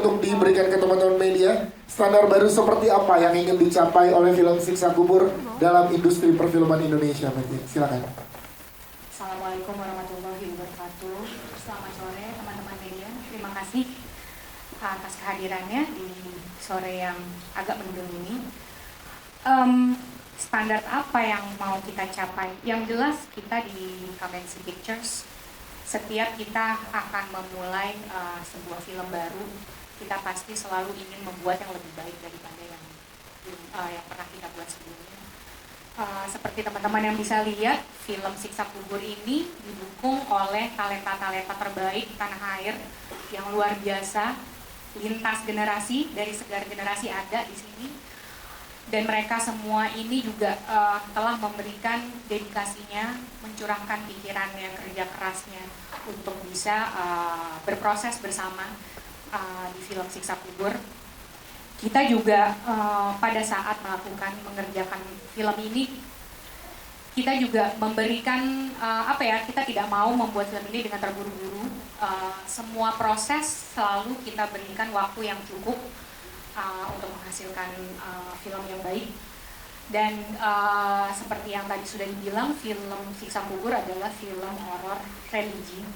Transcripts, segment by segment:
Untuk diberikan ke teman-teman media, standar baru seperti apa yang ingin dicapai oleh film Siksa Kubur dalam industri perfilman Indonesia? Silakan. Assalamualaikum warahmatullahi wabarakatuh. Selamat sore teman-teman media. Terima kasih atas kehadirannya di sore yang agak mendung ini. Standar apa yang mau kita capai? Yang jelas kita di Kamensi Pictures, setiap kita akan memulai sebuah film baru, kita pasti selalu ingin membuat yang lebih baik daripada yang pernah kita buat sebelumnya. Seperti teman-teman yang bisa lihat, film Siksa Kubur ini didukung oleh talenta-talenta terbaik di tanah air yang luar biasa, lintas generasi, dari segala generasi ada di sini. Dan mereka semua ini juga telah memberikan dedikasinya, mencurahkan pikirannya, kerja kerasnya untuk bisa berproses bersama di film Siksa Kubur. Kita juga pada saat mengerjakan film ini, kita juga memberikan kita tidak mau membuat film ini dengan terburu-buru. Semua proses selalu kita berikan waktu yang cukup untuk menghasilkan film yang baik. Dan seperti yang tadi sudah dibilang, film Siksa Kubur adalah film horor religi,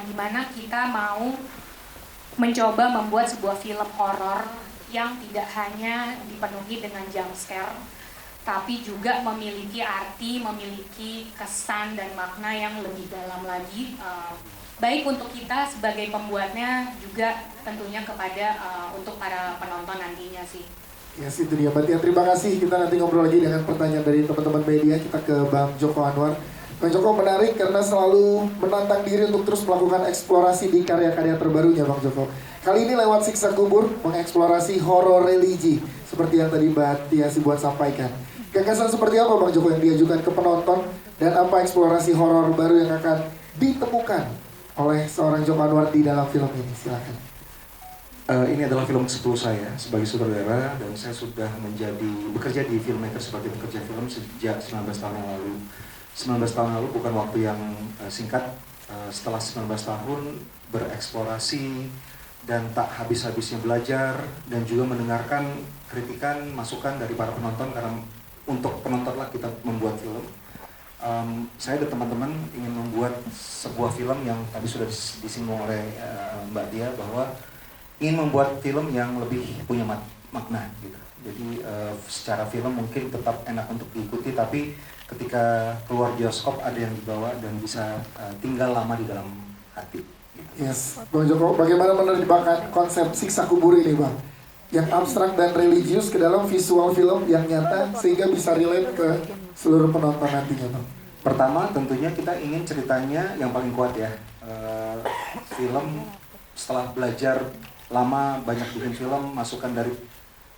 di mana kita mau mencoba membuat sebuah film horor yang tidak hanya dipenuhi dengan jump scare, tapi juga memiliki arti, memiliki kesan dan makna yang lebih dalam lagi, baik untuk kita sebagai pembuatnya, juga tentunya kepada untuk para penonton nantinya sih. Ya, itu dia Mbak Tia. Terima kasih. Kita nanti ngobrol lagi dengan pertanyaan dari teman-teman media. Kita ke Bang Joko Anwar. Bang Joko menarik karena selalu menantang diri untuk terus melakukan eksplorasi di karya-karya terbarunya Bang Joko. Kali ini lewat Siksa Kubur mengeksplorasi horor religi seperti yang tadi Mbak Tia buat sampaikan. Gagasan seperti apa Bang Joko yang diajukan ke penonton dan apa eksplorasi horor baru yang akan ditemukan oleh seorang Joko Anwar di dalam film ini? Silakan. Ini adalah film ke-10 saya sebagai sutradara dan saya sudah bekerja di filmmaker sebagai pekerja film sejak 19 tahun yang lalu. 19 tahun lalu bukan waktu yang singkat. Setelah 19 tahun bereksplorasi dan tak habis-habisnya belajar dan juga mendengarkan kritikan, masukan dari para penonton, karena untuk penontonlah kita membuat film. Saya dan teman-teman ingin membuat sebuah film yang tadi sudah disinggung oleh Mbak Tia, bahwa ingin membuat film yang lebih punya makna gitu. Jadi secara film mungkin tetap enak untuk diikuti, tapi ketika keluar bioskop ada yang dibawa dan bisa tinggal lama di dalam hati gitu. Yes, Bang Joko, bagaimana menerjemahkan konsep Siksa Kubur ini Bang? Yang abstrak dan religius ke dalam visual film yang nyata sehingga bisa relate ke seluruh penonton nantinya Bang. Pertama tentunya kita ingin ceritanya yang paling kuat ya. Film setelah belajar lama banyak bikin film, masukan dari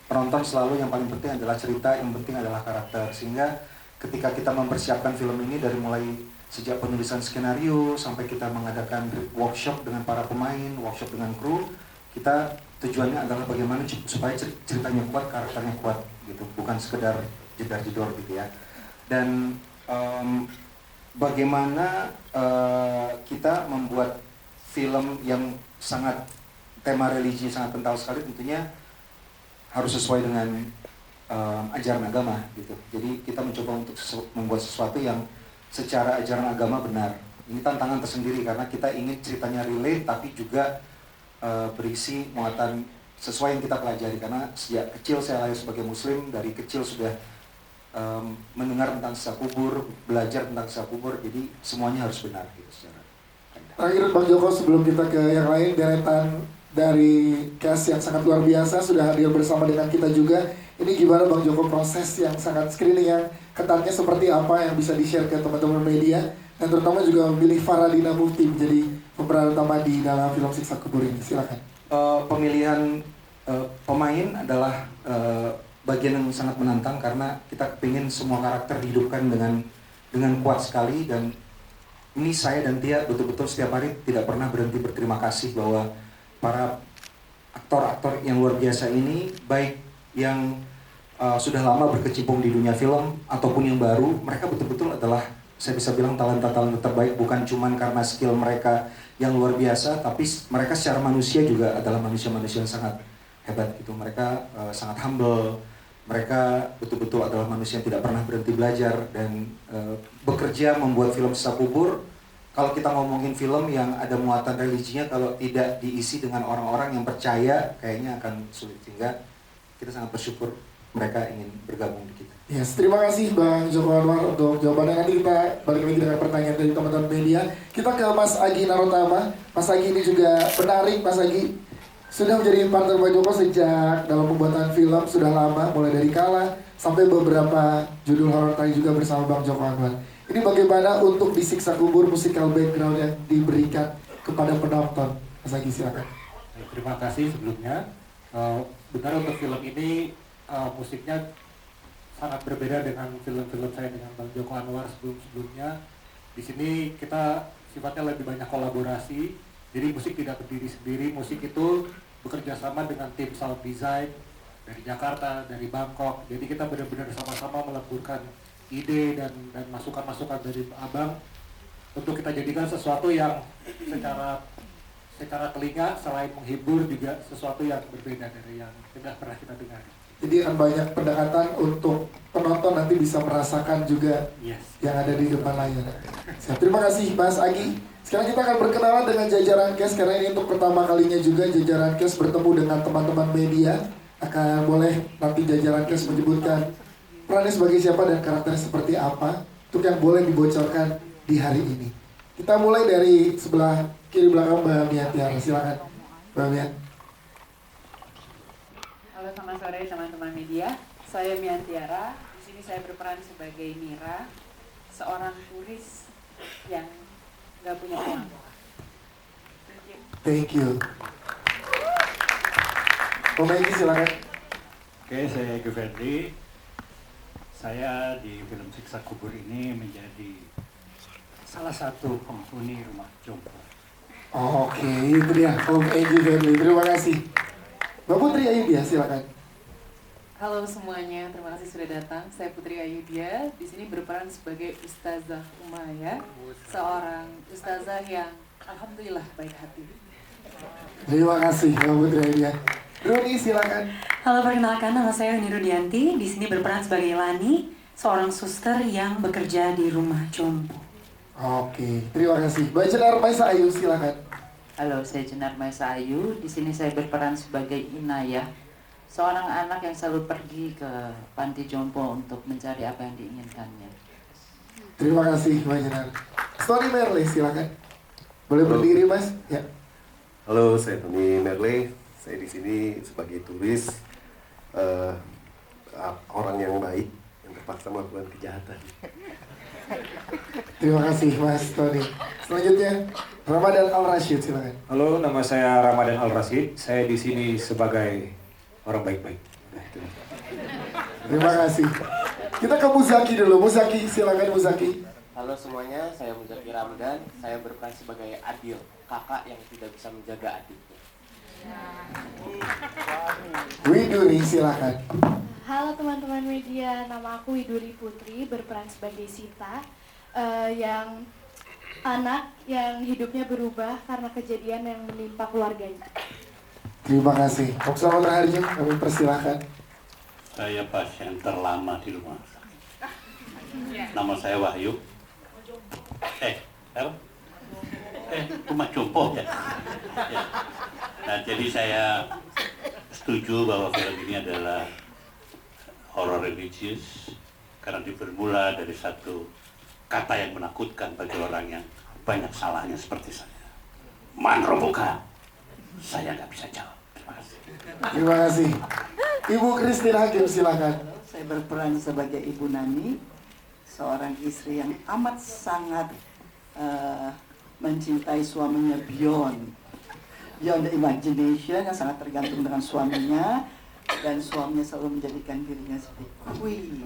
penonton selalu yang paling penting adalah cerita, yang penting adalah karakter. Sehingga ketika kita mempersiapkan film ini dari mulai sejak penulisan skenario sampai kita mengadakan workshop dengan para pemain, workshop dengan kru, kita tujuannya adalah bagaimana supaya ceritanya kuat, karakternya kuat gitu, bukan sekedar jedar-jedor gitu ya. Dan bagaimana kita membuat film yang sangat tema religi sangat kental sekali, tentunya harus sesuai dengan ajaran agama gitu. Jadi kita mencoba untuk membuat sesuatu yang secara ajaran agama benar. Ini tantangan tersendiri karena kita ingin ceritanya relate tapi juga berisi muatan sesuai yang kita pelajari, karena sejak kecil saya lahir sebagai muslim, dari kecil sudah mendengar tentang Siksa Kubur, belajar tentang Siksa Kubur, jadi semuanya harus benar gitu secara. Terakhir Bang Joko, sebelum kita ke yang lain, deretan dari cast yang sangat luar biasa sudah hadir bersama dengan kita juga. Ini gimana Bang Joko proses yang sangat screening yang ketatnya seperti apa yang bisa di-share ke teman-teman media, dan terutama juga memilih Faradina Mufti menjadi pemeran utama di dalam film Siksa Kubur ini? Silakan. Pemilihan pemain adalah bagian yang sangat menantang karena kita kepingin semua karakter dihidupkan dengan kuat sekali, dan ini saya dan Tia betul-betul setiap hari tidak pernah berhenti berterima kasih bahwa para aktor-aktor yang luar biasa ini, baik yang sudah lama berkecimpung di dunia film ataupun yang baru, mereka betul-betul adalah saya bisa bilang talenta-talenta terbaik, bukan cuman karena skill mereka yang luar biasa, tapi mereka secara manusia juga adalah manusia-manusia yang sangat hebat gitu. Mereka sangat humble, mereka betul-betul adalah manusia yang tidak pernah berhenti belajar dan bekerja membuat film Sisa Kubur. Kalau kita ngomongin film yang ada muatan religinya, kalau tidak diisi dengan orang-orang yang percaya, kayaknya akan sulit. Sehingga kita sangat bersyukur mereka ingin bergabung di kita. Yes, terima kasih Bang Joko Anwar untuk jawabannya. Nanti kita balik lagi dengan pertanyaan dari teman-teman media. Kita ke Mas Agi Narotama. Mas Agi ini juga menarik. Mas Agi sudah menjadi partner Bang Joko sejak dalam pembuatan film sudah lama, mulai dari Kala sampai beberapa judul horor tadi juga bersama Bang Joko Anwar. Ini bagaimana untuk di Siksa Kubur musikal background yang diberikan kepada penonton? Mas Agi silakan. Terima kasih sebelumnya. Benar untuk film ini musiknya sangat berbeda dengan film-film saya dengan Bang Joko Anwar sebelum-sebelumnya. Di sini kita sifatnya lebih banyak kolaborasi. Jadi musik tidak berdiri sendiri, musik itu bekerja sama dengan tim sound design dari Jakarta, dari Bangkok. Jadi kita benar-benar sama-sama meleburkan ide dan masukan-masukan dari Abang untuk kita jadikan sesuatu yang secara telinga selain menghibur juga sesuatu yang berbeda dari yang tidak pernah kita dengar. Jadi akan banyak pendekatan untuk penonton nanti bisa merasakan juga yang ada di depan layar. Siap. Terima kasih Mas Agi. Sekarang kita akan berkenalan dengan jajaran cast karena ini untuk pertama kalinya juga jajaran cast bertemu dengan teman-teman media. Akan boleh nanti jajaran cast menyebutkan perannya sebagai siapa dan karakternya seperti apa untuk yang boleh dibocorkan di hari ini. Kita mulai dari sebelah kiri belakang Mbak Mian Tiara. Silakan Mbak Mian. Halo, selamat sore teman-teman media. Saya Mian Tiara. Di sini saya berperan sebagai Mira, seorang turis yang nggak punya uang. Thank you. Om Egy silakan. Oke, saya Gevendri. Saya di film Siksa Kubur ini menjadi salah satu penghuni rumah jompo. Oke, itu dia Om Egy Family. Terima kasih. Mbak Putri Ayudya silakan. Halo semuanya, terima kasih sudah datang. Saya Putri Ayudya. Di sini berperan sebagai Ustazah Umaya, seorang ustazah yang alhamdulillah baik hati. Terima kasih Mbak Putri Ayudya. Runi silakan. Halo, perkenalkan nama saya Uni Rudianti. Di sini berperan sebagai Lani, seorang suster yang bekerja di rumah jompo. Oke, terima kasih. Mbak Jenar Maisa Ayu silakan. Halo, saya Jenar Maisa Ayu. Di sini saya berperan sebagai Inayah, seorang anak yang selalu pergi ke panti jompo untuk mencari apa yang diinginkannya. Terima kasih Mbak Jenar. Tony Merle silakan. Boleh berdiri Mas? Ya. Halo, saya Tony Merle. Saya di sini sebagai turis, orang yang baik yang terpaksa melakukan kejahatan. Terima kasih Mas Tony. Selanjutnya Ramadan Al Rashid silakan. Halo, nama saya Ramadan Al Rashid. Saya di sini sebagai orang baik-baik. Terima kasih. Kita ke Muzaki dulu. Muzaki silakan Muzaki. Halo semuanya, saya Muzaki Ramdan. Saya berperan sebagai Adil, kakak yang tidak bisa menjaga adiknya. Widuri silakan. Halo teman-teman media, nama aku Widuri Putri, berperan sebagai Sita, yang anak yang hidupnya berubah karena kejadian yang menimpa keluarganya. Terima kasih. Om Selamat Raharjo, kami persilahkan. Saya pasien terlama di rumah sakit. Nama saya Wahyu. Rumah jompo ya. Nah, jadi saya setuju bahwa film ini adalah horor religius karena bermula dari satu kata yang menakutkan bagi orang yang banyak salahnya seperti saya. Man roboka, saya nggak bisa jawab. Terima kasih. Terima kasih. Ibu Christine Hakim silakan. Saya berperan sebagai Ibu Nani, seorang istri yang amat sangat mencintai suaminya beyond the imagination, yang sangat tergantung dengan suaminya, dan suaminya selalu menjadikan dirinya sebagai queen,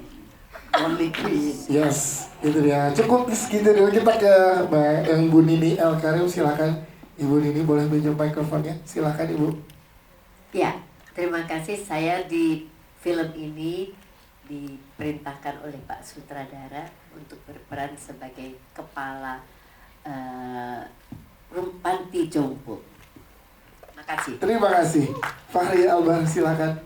only queen. Yes, itu dia. Cukup segitu dulu. Kita ke Mbak yang Ibu Nini El Karim silakan. Ibu Nini boleh pinjam mikrofonnya? Silakan Ibu. Ya, terima kasih. Saya di film ini diperintahkan oleh Pak Sutradara untuk berperan sebagai kepala panti jompo. Makasih. Terima kasih. Fahri Albar, silakan.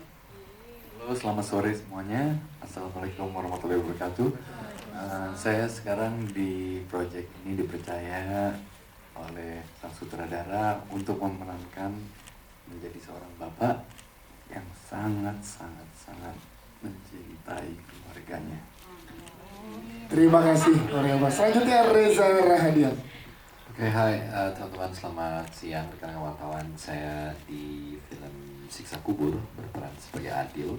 Halo, selamat sore semuanya. Assalamualaikum warahmatullahi wabarakatuh. Saya sekarang di proyek ini dipercaya oleh sang sutradara untuk memerankan menjadi seorang bapak yang sangat mencintai keluarganya. Terima kasih, Mas. Selanjutnya Reza Rahadian. Oke, hai teman-teman, selamat siang rekan wartawan. Saya di film Siksa Kubur berperan sebagai Adil,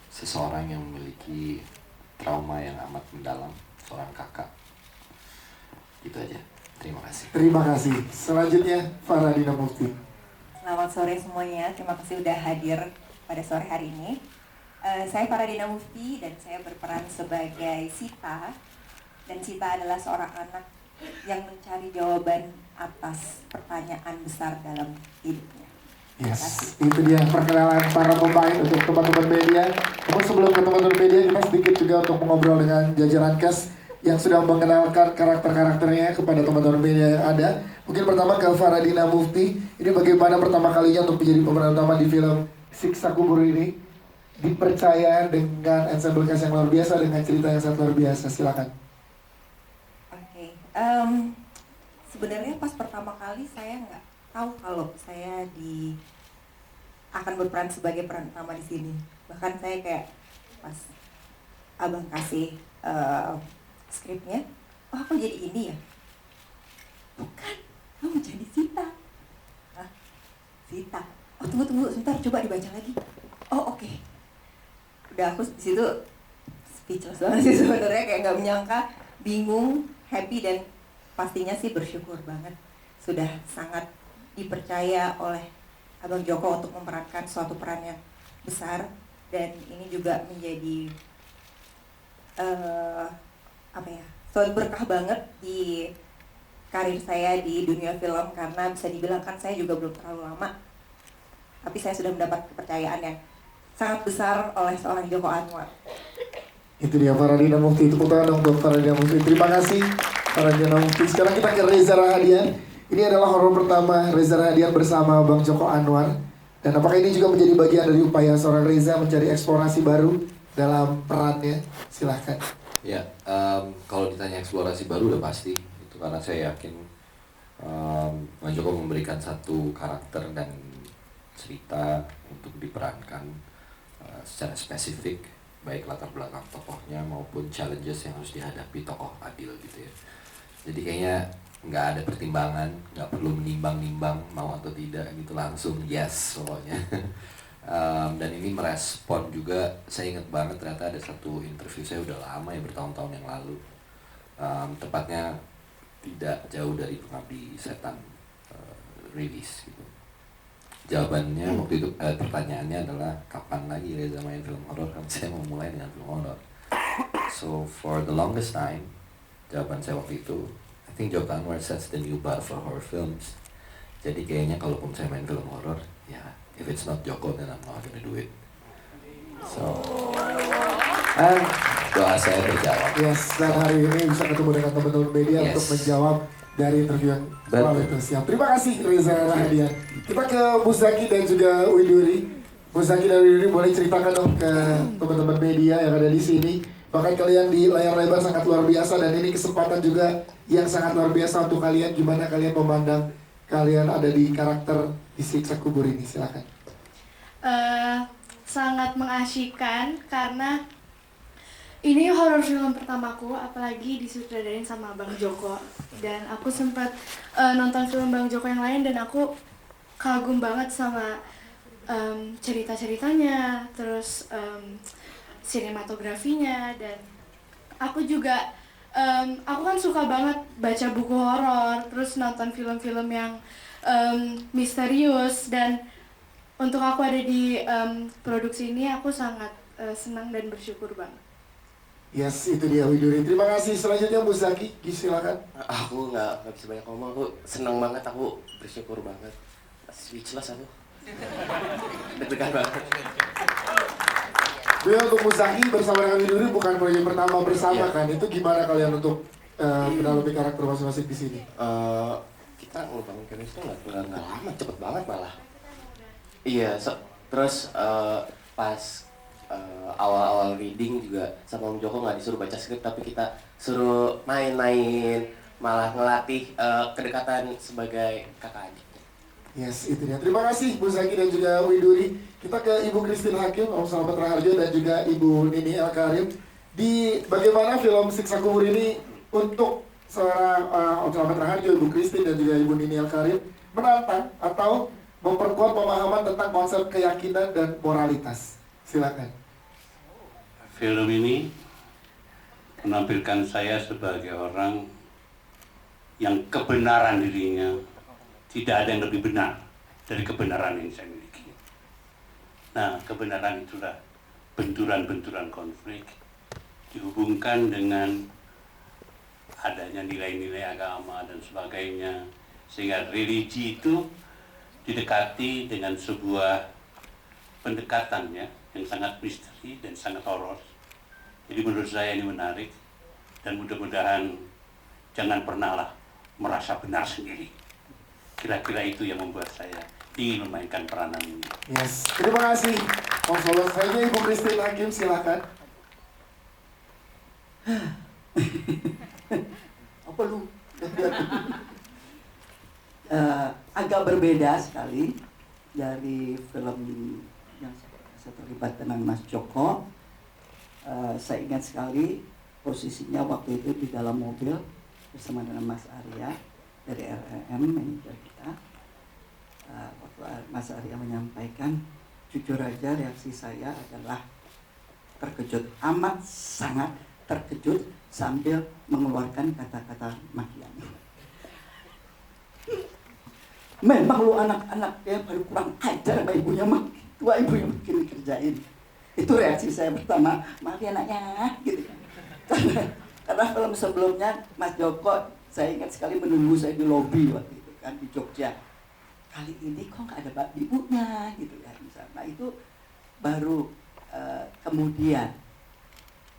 seseorang yang memiliki trauma yang amat mendalam, seorang kakak. Itu aja. Terima kasih. Terima kasih. Selanjutnya Faradina Mufti. Selamat sore semuanya. Terima kasih sudah hadir pada sore hari ini. Saya Faradina Mufti dan saya berperan sebagai Sita. Dan Sita adalah seorang anak yang mencari jawaban atas pertanyaan besar dalam hidupnya. Yes, itu dia perkenalan para pemain untuk teman-teman media. Namun sebelum ke teman-teman media, kita sedikit juga untuk mengobrol dengan jajaran cast yang sudah mengenalkan karakter-karakternya kepada teman-teman media yang ada. Mungkin pertama ke Faradina Mufti. Ini bagaimana pertama kalinya untuk menjadi pemeran utama di film Siksa Kubur ini? Dipercaya dengan ensemble cast yang luar biasa, dengan cerita yang sangat luar biasa. Silakan. Sebenarnya pas pertama kali saya nggak tahu kalau saya akan berperan sebagai peran utama di sini. Bahkan saya kayak pas abang kasih skripnya, oh aku jadi ini ya? Bukan, kamu jadi Sita. Hah? Sita? Oh tunggu, sebentar, coba dibaca lagi. Oh oke. Udah aku di situ speechless banget sih sebenarnya, kayak nggak menyangka, bingung, happy, dan pastinya sih bersyukur banget sudah sangat dipercaya oleh Abang Joko untuk memerankan suatu peran yang besar. Dan ini juga menjadi suatu berkah banget di karir saya di dunia film, karena bisa dibilang kan saya juga belum terlalu lama, tapi saya sudah mendapat kepercayaan yang sangat besar oleh seorang Joko Anwar. Itu dia Faradina Mufti, tepuk tangan untuk Faradina Mufti. Terima kasih Faradina Mufti. Sekarang kita ke Reza Rahadian. Ini adalah horor pertama Reza Rahadian bersama Bang Joko Anwar. Dan apakah ini juga menjadi bagian dari upaya seorang Reza mencari eksplorasi baru dalam perannya? Silahkan. Ya, kalau ditanya eksplorasi baru udah pasti. Itu karena saya yakin Bang Joko memberikan satu karakter dan cerita untuk diperankan secara spesifik, baik latar belakang tokohnya maupun challenges yang harus dihadapi tokoh Adil gitu ya. Jadi kayaknya nggak ada pertimbangan, nggak perlu menimbang-nimbang mau atau tidak gitu, langsung yes pokoknya. Dan ini merespon juga, saya ingat banget ternyata ada satu interview saya udah lama ya, bertahun-tahun yang lalu, tepatnya tidak jauh dari Pengabdi Setan rilis gitu. Jawabannya waktu itu pertanyaannya adalah kapan lagi Reza main film horor, kan saya mau mulai dengan film horor. So for the longest time, jawaban saya waktu itu, I think Joko Anwar sets the new bar for horror films. Jadi kayaknya kalaupun saya main film horor, ya if it's not Joko then I'm not gonna do it. So doa saya terjawab. Yes, dan hari ini bisa ketemu dengan teman-teman media untuk menjawab dari interview yang lalu itu. Siap. Terima kasih Reza Rahadian. Kita ke Muzaki dan juga Widuri. Muzaki dan Widuri, boleh ceritakan dong ke teman-teman media yang ada di sini. Bahkan kalian di layar lebar sangat luar biasa, dan ini kesempatan juga yang sangat luar biasa untuk kalian. Gimana kalian memandang kalian ada di karakter di Siksa Kubur ini? Silakan. Sangat mengasyikkan karena ini horor film pertamaku, apalagi disutradarain sama Bang Joko. Dan aku sempat nonton film Bang Joko yang lain dan aku kagum banget sama cerita-ceritanya, terus sinematografinya, dan aku juga aku kan suka banget baca buku horor, terus nonton film-film yang misterius, dan untuk aku ada di produksi ini aku sangat senang dan bersyukur banget. Yes, itu dia Widuri. Terima kasih. Selanjutnya Muzaki, silakan. Aku nggak bisa banyak ngomong, aku seneng banget, aku bersyukur banget. Speechless aku. Deg-degan banget. Dia untuk Muzaki bersama dengan Widuri bukan proyek pertama bersama kan? Itu gimana kalian untuk mendalami karakter masing-masing di sini? Kita ngebangun chemistry nggak lama, cepet banget malah. Iya, terus pas awal-awal reading juga sama Om Joko nggak disuruh baca skrip, tapi kita suruh main-main, malah ngelatih kedekatan sebagai kakak adik. Yes, itu dia. Terima kasih Bu Zaki dan juga Widuri. Kita ke Ibu Christine Hakim, Om Selamat Raharjo dan juga Ibu Nini El Karim. Di bagaimana film Siksa Kubur ini untuk seorang Om Selamat Raharjo, Ibu Christine dan juga Ibu Nini El Karim menantang atau memperkuat pemahaman tentang konsep keyakinan dan moralitas. Silakan. Film ini menampilkan saya sebagai orang yang kebenaran dirinya tidak ada yang lebih benar dari kebenaran yang saya miliki. Nah, kebenaran itulah benturan-benturan konflik dihubungkan dengan adanya nilai-nilai agama dan sebagainya, sehingga religi itu didekati dengan sebuah pendekatannya yang sangat misteri dan sangat horor. Jadi menurut saya ini menarik dan mudah-mudahan jangan pernahlah merasa benar sendiri. Kira-kira itu yang membuat saya ingin memainkan peranan ini. Yes, terima kasih Om Selamat. Selanjutnya Ibu Christine Hakim, silakan. Apa lu? Agak berbeda sekali dari film yang saya terlibat dengan Mas Joko. Saya ingat sekali posisinya waktu itu di dalam mobil bersama dengan Mas Arya dari RRM, manajer kita. Waktu Mas Arya menyampaikan, jujur aja reaksi saya adalah terkejut, amat sangat terkejut sambil mengeluarkan kata-kata makian. Memang lu anak-anak ya baru kurang ajar sama ibunya mah, tua ibu yang bikin dikerjain. Itu reaksi saya pertama, maaf ya anaknya, gitu. Karena film sebelumnya Mas Joko, saya ingat sekali menunggu saya di lobi waktu itu kan di Jogja. Kali ini kok nggak ada bab ibunya, gitu ya. Nah itu baru kemudian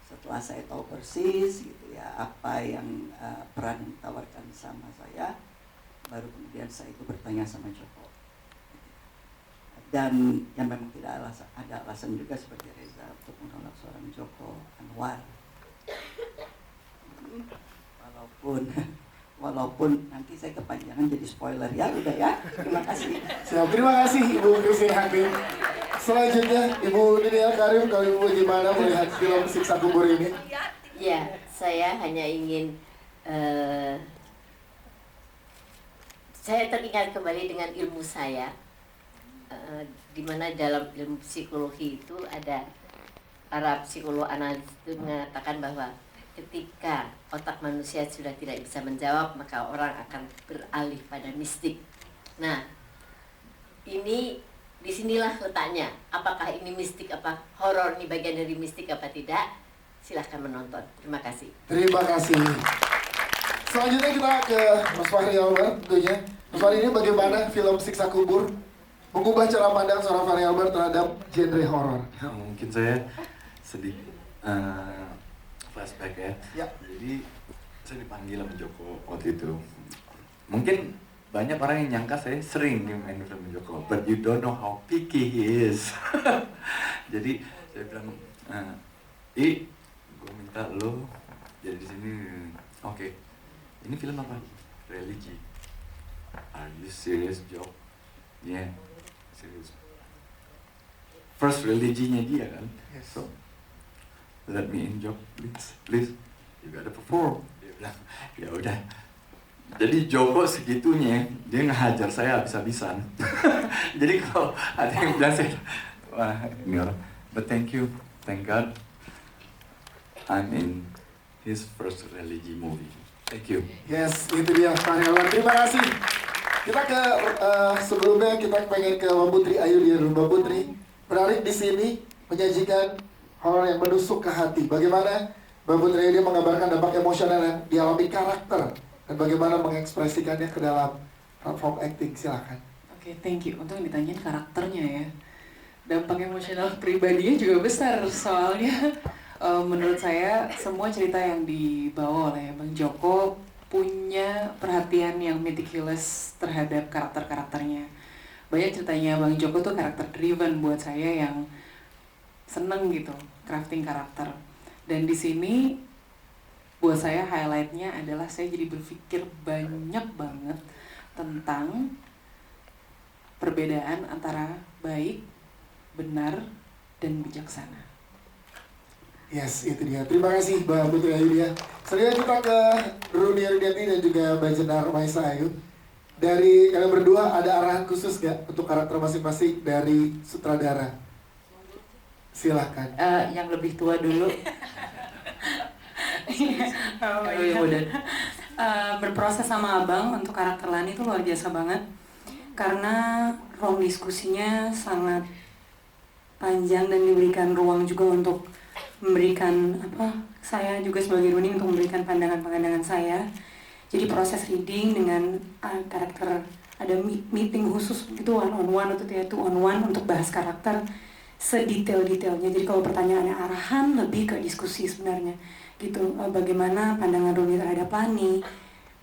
setelah saya tahu persis gitu ya apa yang peran yang ditawarkan sama saya, baru kemudian saya itu bertanya sama Joko. Dan yang memang tidak ada alasan juga seperti Reza untuk menolak seorang Joko Anwar. Walaupun nanti saya kepanjangan jadi spoiler ya, udah ya. Terima kasih. Siap, terima kasih Ibu Christine Hakim. Selanjutnya Ibu Nini El Karim, kalau Ibu bagaimana melihat film Siksa Kubur ini? Ya, saya hanya ingin saya teringat kembali dengan ilmu saya, di mana dalam ilmu psikologi itu ada para psikolog analis itu mengatakan bahwa ketika otak manusia sudah tidak bisa menjawab, maka orang akan beralih pada mistik. Nah, ini disinilah letaknya. Apakah ini mistik, apa horor, ini bagian dari mistik apa tidak? Silahkan menonton. Terima kasih. Terima kasih. Selanjutnya kita ke Mas Fahri Albar tentunya. Mas Fahri, ini bagaimana film Siksa Kubur mengubah cara pandang seorang Fahri Albar terhadap genre horor? Ya, mungkin saya sedikit flashback ya. Jadi saya dipanggil sama Joko waktu itu. Mungkin banyak orang yang nyangka saya sering main film Joko, but you don't know how picky he is. Jadi saya bilang, gue minta lo jadi di sini. Oke. Ini film apa? Religi. Are you serious, Jok? Yeah, serius. First religinya dia kan. So let me in, Jok, please, you gotta perform. Dia bilang, ya udah. Jadi Joko segitunya, dia ngehajar saya habis-habisan. Jadi kalau ada yang bilang saya, wah ini orang. But thank you, thank God, I'm in his first religi movie. Thank you. Yes, itu dia Fahri Albar. Terima kasih. Kita ke sebelumnya kita pengen ke Mbak Putri Ayu di Mbak Putri. Menarik di sini menyajikan horor yang menusuk ke hati. Bagaimana Mbak Putri dia menggambarkan dampak emosional yang dialami karakter dan bagaimana mengekspresikannya ke dalam platform acting. Silakan. Oke, thank you. Untuk ditanyain karakternya ya. dampak emosional pribadinya juga besar, soalnya menurut saya semua cerita yang dibawa oleh Bang Joko punya perhatian yang meticulous terhadap karakter-karakternya. Banyak ceritanya Bang Joko tuh karakter driven buat saya yang seneng gitu crafting karakter. Dan di sini buat saya highlightnya adalah saya jadi berpikir banyak banget tentang perbedaan antara baik, benar, dan bijaksana. Yes, itu dia. Terima kasih Mbak Putri Ayudya. Selanjutnya kita ke Runi Rudianti dan juga Mbak Jenar Maisa Ayu. Dari kalian berdua ada arahan khusus gak untuk karakter masing-masing dari sutradara? Silahkan. Yang lebih tua dulu. Berproses sama Abang untuk karakter Lani itu luar biasa banget. Karena ruang diskusinya sangat panjang dan diberikan ruang juga untuk memberikan saya juga sebagai Runi untuk memberikan pandangan-pandangan saya. Jadi proses reading dengan karakter, ada meeting khusus gitu one on one atau two on one untuk bahas karakter sedetail-detailnya. Jadi kalau pertanyaannya arahan lebih ke diskusi sebenarnya gitu. Bagaimana pandangan Runi terhadap Lani,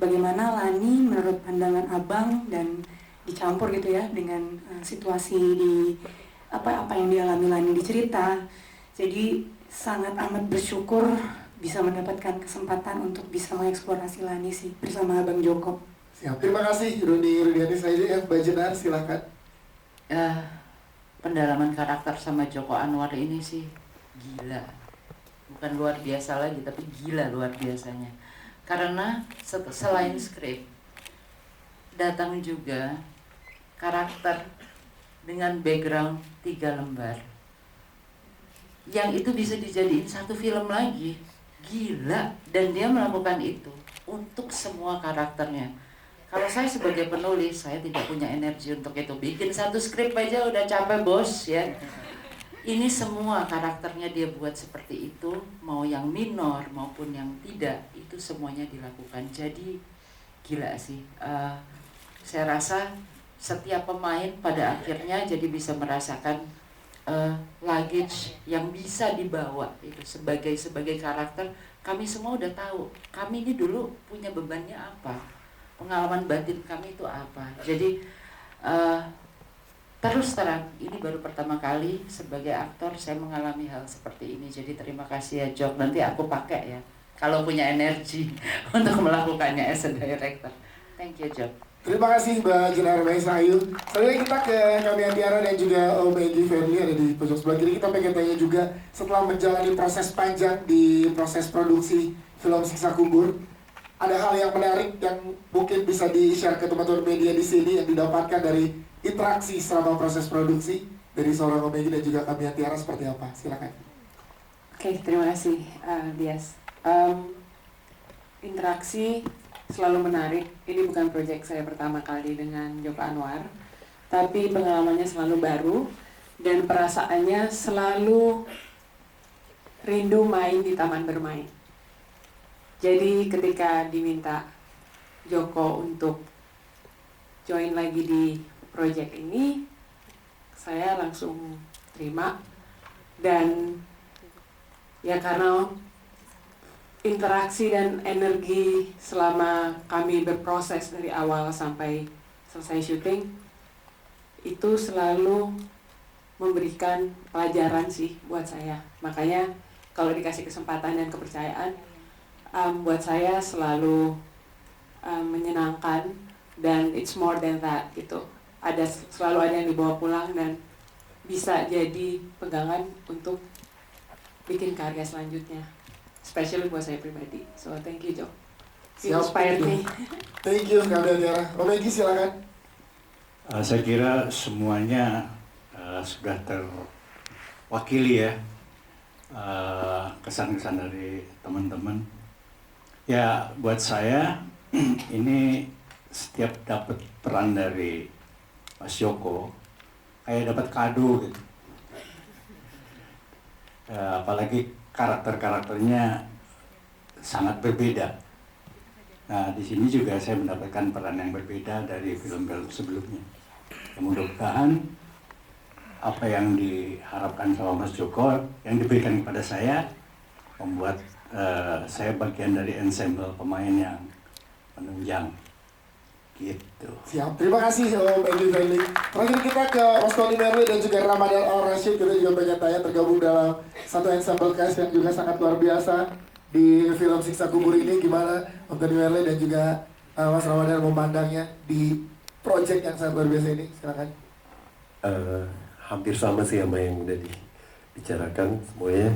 bagaimana Lani menurut pandangan Abang, dan dicampur gitu ya dengan situasi di apa yang dialami Lani di cerita. Jadi sangat amat bersyukur bisa mendapatkan kesempatan untuk bisa mengeksplorasi Lani sih bersama Abang Joko. Siap. Terima kasih Runi Rudianti. Saya Mbak Jenar, silakan. Pendalaman karakter sama Joko Anwar ini sih gila. Bukan luar biasa lagi, tapi gila luar biasanya. Karena selain skrip, datang juga karakter dengan background 3 lembar. Yang itu bisa dijadiin satu film lagi. Gila. Dan dia melakukan itu untuk semua karakternya. Kalau saya sebagai penulis, saya tidak punya energi untuk itu. Bikin satu skrip aja udah capek bos ya. Ini semua karakternya dia buat seperti itu. Mau yang minor maupun yang tidak, itu semuanya dilakukan. Jadi gila sih. Saya rasa setiap pemain pada akhirnya jadi bisa merasakan luggage yang bisa dibawa itu sebagai karakter. Kami semua udah tahu kami ini dulu punya bebannya apa, pengalaman batin kami itu apa. Jadi terus terang ini baru pertama kali sebagai aktor saya mengalami hal seperti ini. Jadi terima kasih ya Jok, nanti aku pakai ya kalau punya energi untuk melakukannya as a director. Thank you Jok. Terima kasih Mbak Jenar Maisa Ayu. Selanjutnya kita ke Kamian Tiara dan juga Om Egy Family ada di pojok sebelah kiri. Kita pengen tanya juga, setelah menjalani proses panjang di proses produksi film Siksa Kubur, ada hal yang menarik yang mungkin bisa di-share ke teman-teman media di sini yang didapatkan dari interaksi selama proses produksi dari seorang Om Egy dan juga Kamian Tiara seperti apa? Silakan. Oke, terima kasih Dias. Interaksi selalu menarik. Ini bukan proyek saya pertama kali dengan Joko Anwar, tapi pengalamannya selalu baru dan perasaannya selalu rindu main di taman bermain. Jadi ketika diminta Joko untuk join lagi di proyek ini, saya langsung terima. Dan ya karena interaksi dan energi selama kami berproses dari awal sampai selesai syuting itu selalu memberikan pelajaran sih buat saya. Makanya kalau dikasih kesempatan dan kepercayaan, buat saya selalu menyenangkan, dan it's more than that gitu. Selalu ada yang dibawa pulang dan bisa jadi pegangan untuk bikin karya selanjutnya. Especially buat saya pribadi. So thank you Jok. You inspired me. Thank you Kamian Tiara. Om Egy silakan. Saya kira semuanya sudah terwakili ya, kesan-kesan dari teman-teman. Ya buat saya ini setiap dapat peran dari Mas Joko kayak dapat kado gitu. Apalagi karakter-karakternya sangat berbeda. Nah, di sini juga saya mendapatkan peran yang berbeda dari film-film sebelumnya. Mudah-mudahan apa yang diharapkan sama Mas Joko yang diberikan kepada saya, membuat saya bagian dari ensemble pemain yang menunjang gitu. Siap, terima kasih Om Edi Feli. Terakhir kita ke Mas Tony Merle dan juga Ramadan Al Rashid, kita juga pengen tanya tergabung dalam satu ensemble cast yang juga sangat luar biasa di film Siksa Kubur ini. Gimana Om Tony Merle dan juga Mas Ramadan memandangnya di project yang sangat luar biasa ini? Silakan. Hampir sama sih sama yang udah dibicarakan semuanya.